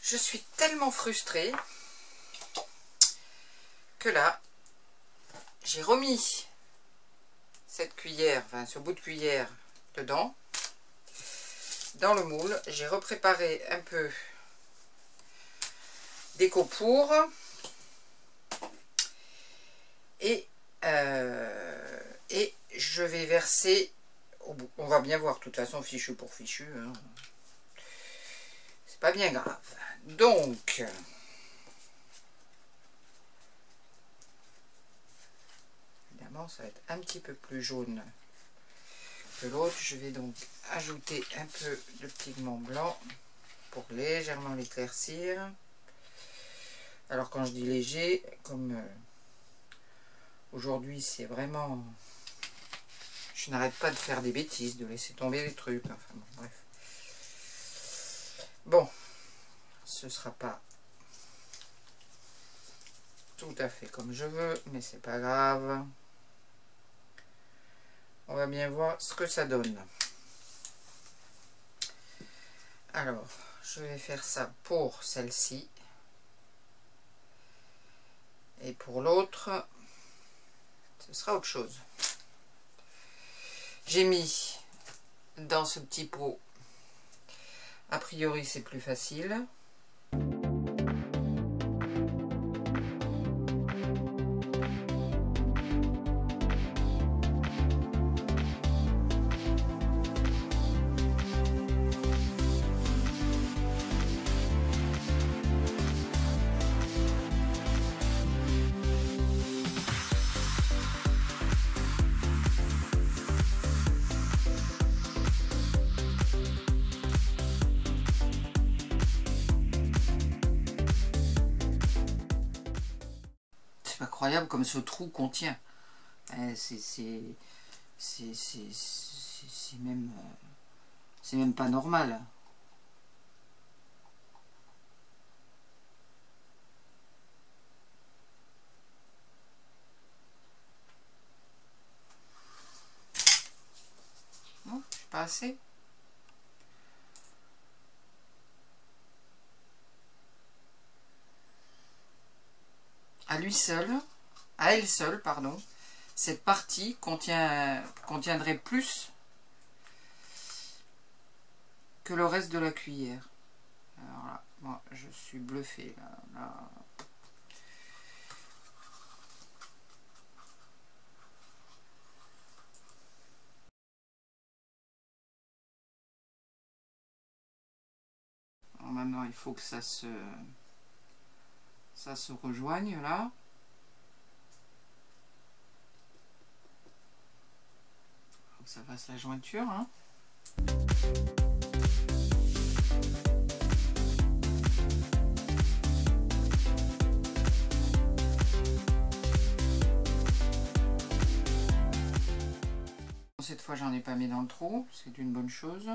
Je suis tellement frustrée que là, j'ai remis cette cuillère, enfin ce bout de cuillère dedans, dans le moule. J'ai repréparé un peu des copeaux et je vais verser, on va bien voir, de toute façon fichu pour fichu, hein. C'est pas bien grave. Donc, évidemment ça va être un petit peu plus jaune que l'autre. Je vais donc ajouter un peu de pigment blanc pour légèrement l'éclaircir. Alors quand je dis léger, comme aujourd'hui c'est vraiment... Je n'arrête pas de faire des bêtises, de laisser tomber les trucs, enfin bon, bref. Bon, ce sera pas tout à fait comme je veux, mais c'est pas grave. On va bien voir ce que ça donne. Alors, je vais faire ça pour celle-ci. Et pour l'autre, ce sera autre chose. J'ai mis dans ce petit pot, a priori c'est plus facile. Incroyable comme ce trou contient. C'est même pas normal. Non, pas assez. À lui seul, à elle seule, pardon, cette partie contiendrait plus que le reste de la cuillère. Alors là, moi je suis bluffée là. Alors maintenant il faut que ça se rejoigne là. Faut que ça fasse la jointure, hein. Cette fois j'en ai pas mis dans le trou, c'est une bonne chose.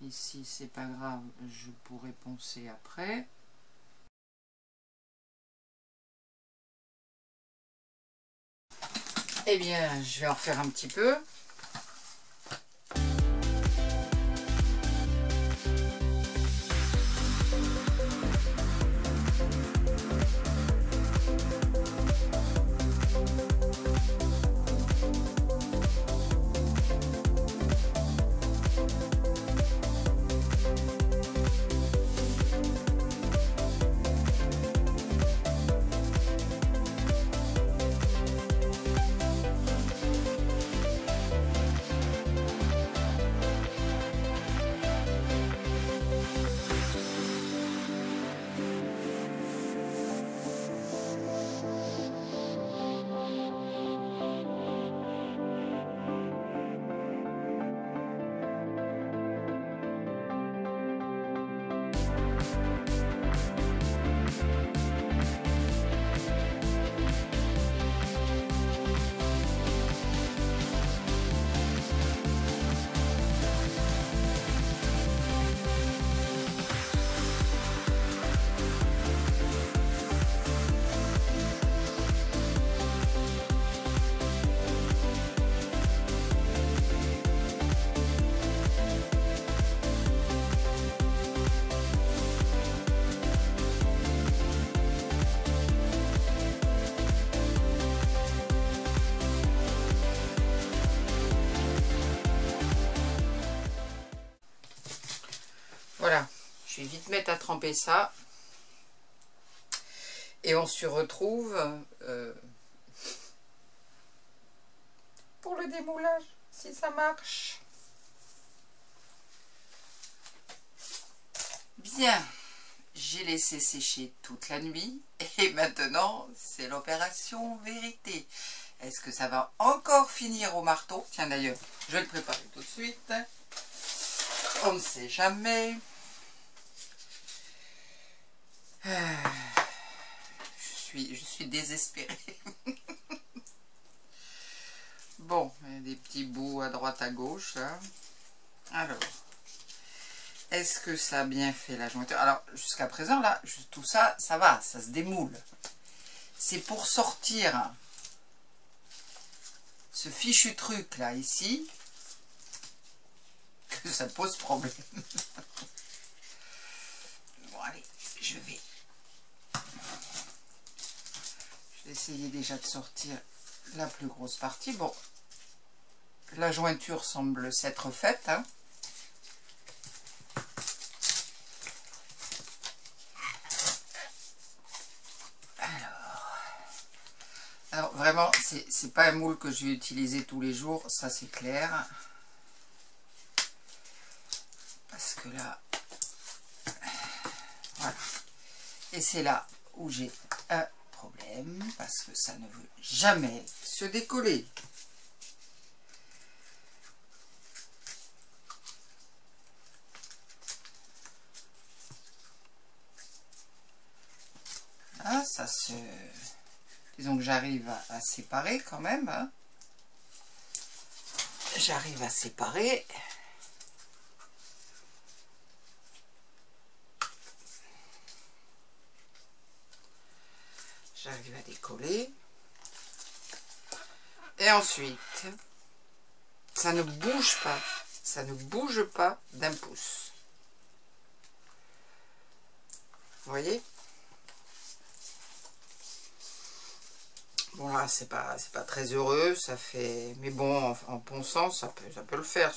Ici c'est pas grave, je pourrais poncer après. Eh bien je vais en refaire un petit peu. je vais vite mettre à tremper ça. Et on se retrouve pour le démoulage, si ça marche. Bien, j'ai laissé sécher toute la nuit et maintenant c'est l'opération vérité. Est-ce que ça va encore finir au marteau? Tiens d'ailleurs, je vais le préparer tout de suite. On ne sait jamais. Je suis désespérée. Bon, il y a des petits bouts à droite à gauche. Là. Alors, est-ce que ça a bien fait la jointure? Alors, jusqu'à présent, là, tout ça, ça va, ça se démoule. C'est pour sortir ce fichu truc là, ici, que ça pose problème. Bon, allez, je vais essayer déjà de sortir la plus grosse partie. Bon, la jointure semble s'être faite. Hein. Alors vraiment, c'est pas un moule que je vais utiliser tous les jours, ça c'est clair. Parce que là, voilà. Et c'est là où j'ai un problème, parce que ça ne veut jamais se décoller. Ah, ça se... Disons que j'arrive à séparer quand même. Hein. J'arrive à séparer. J'arrive à décoller. Et ensuite, ça ne bouge pas. Ça ne bouge pas d'un pouce. Vous voyez? Bon là, c'est pas très heureux, ça fait... Mais bon, en ponçant, ça peut le faire.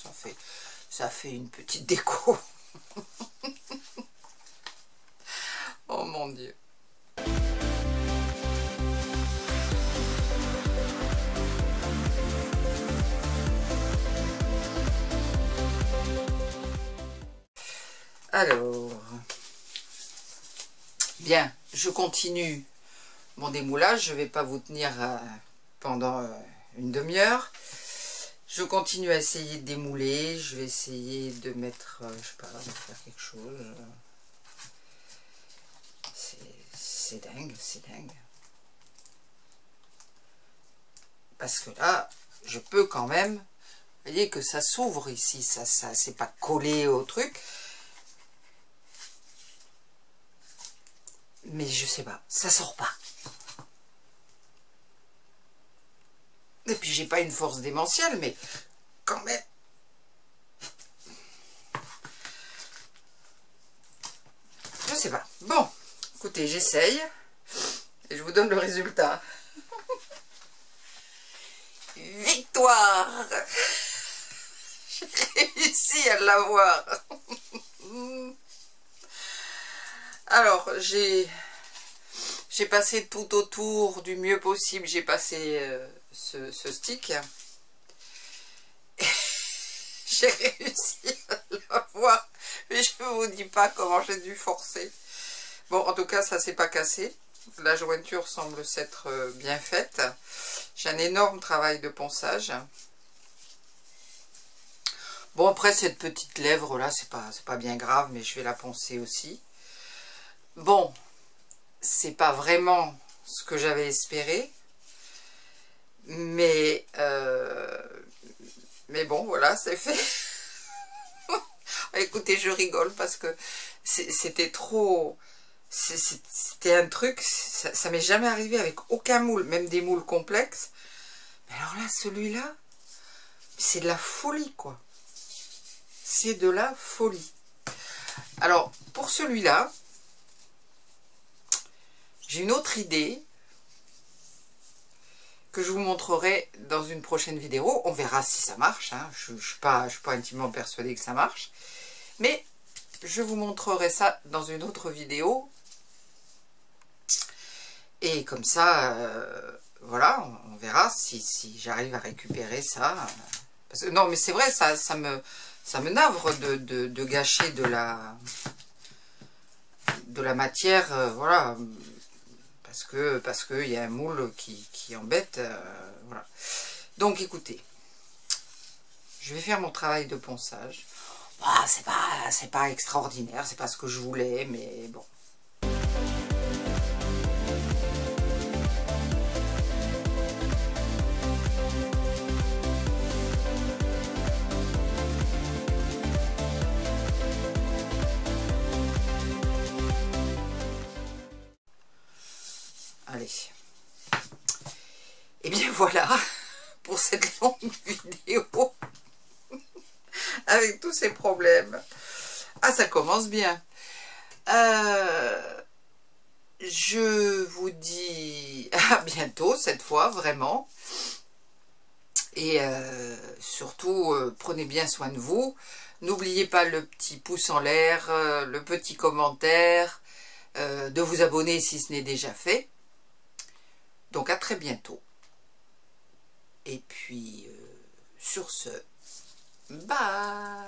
Ça fait une petite déco. Oh mon Dieu. Alors, bien, je continue mon démoulage. Je ne vais pas vous tenir pendant une demi-heure. Je continue à essayer de démouler. Je vais essayer de mettre, je sais pas, de faire quelque chose. C'est dingue, c'est dingue. Parce que là, je peux quand même, vous voyez que ça s'ouvre ici, ça c'est pas collé au truc. Mais je sais pas, ça sort pas. Et puis j'ai pas une force démentielle, mais quand même. Je sais pas. Bon, écoutez, j'essaye et je vous donne le résultat. Victoire! J'ai réussi à l'avoir. Alors, j'ai passé tout autour du mieux possible. J'ai passé ce stick. J'ai réussi à l'avoir. Mais je ne vous dis pas comment j'ai dû forcer. Bon, en tout cas, ça ne s'est pas cassé. La jointure semble s'être bien faite. J'ai un énorme travail de ponçage. Bon, après, cette petite lèvre là, c'est pas bien grave, mais je vais la poncer aussi. Bon, c'est pas vraiment ce que j'avais espéré. Mais bon, voilà, c'est fait. Écoutez, je rigole parce que c'était trop... C'était un truc, ça m'est jamais arrivé avec aucun moule, même des moules complexes. Mais alors là, celui-là, c'est de la folie, quoi. C'est de la folie. Alors, pour celui-là, j'ai une autre idée que je vous montrerai dans une prochaine vidéo. On verra si ça marche. Hein. Je ne suis pas intimement persuadée que ça marche. Mais je vous montrerai ça dans une autre vidéo. Et comme ça, voilà, on verra si j'arrive à récupérer ça. Parce que, non, mais c'est vrai, ça me navre de gâcher de la matière, voilà. Parce que y a un moule qui embête, voilà. Donc, écoutez, je vais faire mon travail de ponçage. Bah, c'est pas extraordinaire, c'est pas ce que je voulais, mais bon. Allez. Et bien voilà pour cette longue vidéo avec tous ces problèmes. Ah, ça commence bien. Je vous dis à bientôt cette fois, vraiment. Et surtout, prenez bien soin de vous. N'oubliez pas le petit pouce en l'air, le petit commentaire, de vous abonner si ce n'est déjà fait. Donc à très bientôt. Et puis, sur ce, bye!